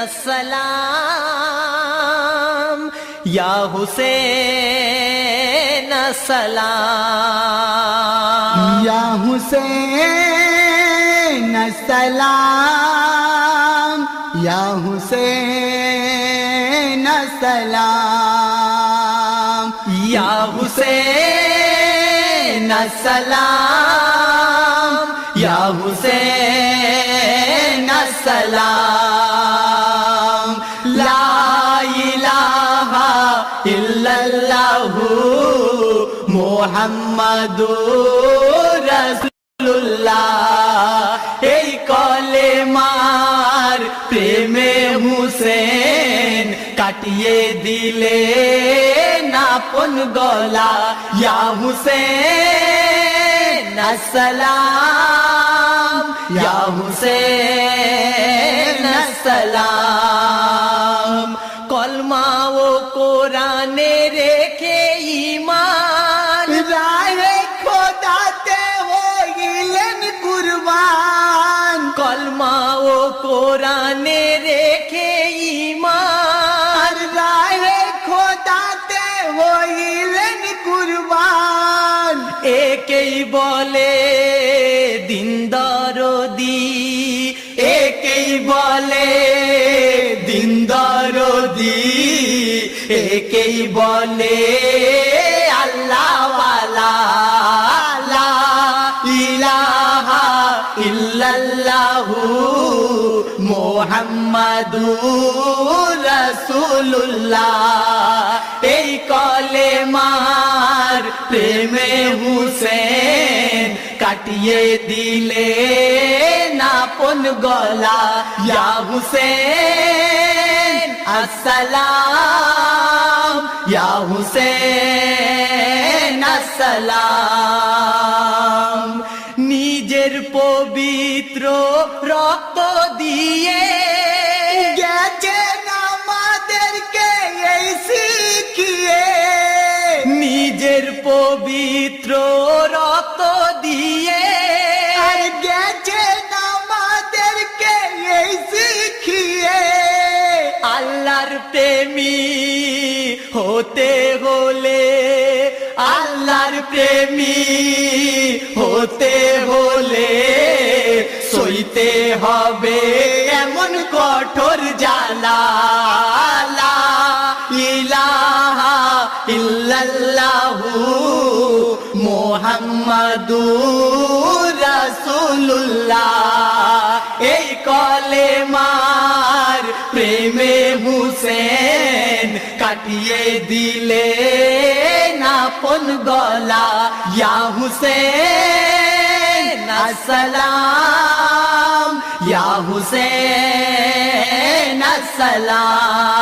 আসসালাম, ইয়া হুসেন আসসালাম, ইয়া হুসেন আসসালাম, ইয়া হুসেন আসসালাম, ইয়া হুসেন আসসালাম, ইয়া হুসেন আসসালাম। লা ইলাহা ইল্লাল্লাহু মুহাম্মাদুর রাসূলুল্লাহ। এই কলেমার প্রেমে হুসেন কাটিয়ে দিলে আপন গলা। ইয়া হুসেন আসসালাম, ইয়া হুসেন আসসালাম। কলমা ও কোরআনে রেখে ঈমান রাহে খোদাতে হইলেন কুরবান। কলমা ও কোরআনে রেখে ঈমান রাহে খোদাতে হইলেন কুরবান। একেই বলে দিন দরদি, একেই বলে দিন দরদি, একেই বলে আল্লাহওয়ালা। লা ইলাহা ইল্লাল্লাহু মুহাম্মাদুর রাসূলুল্লাহ। এই কলেমার প্রেমে হুসেন কাটিয়ে দিলে আপন গলা। ইয়া হুসেন আসসালাম, ইয়া হুসেন আসসালাম। নিজের পবিত্র রক্ত দিয়ে গেছেন আমাদেরকে এই শিখিয়ে। নিজের পবিত্র রক্ত দিয়ে আর গেছেন আমাদেরকে এই শিখিয়ে। আল্লাহর প্রেমী হতে হলে, আল্লাহর প্রেমী হতে হলে সইতে হবে এমন কঠোর জ্বালা। লা ইলাহা ইল্লাল্লাহু মুহাম্মাদুর রাসূলুল্লাহ। এই কলেমার প্রেমে হুসেন কাটিয়ে দিলে আপন গলা। ইয়া হুসেন আসসালাম, ইয়া হুসেন আসসালাম।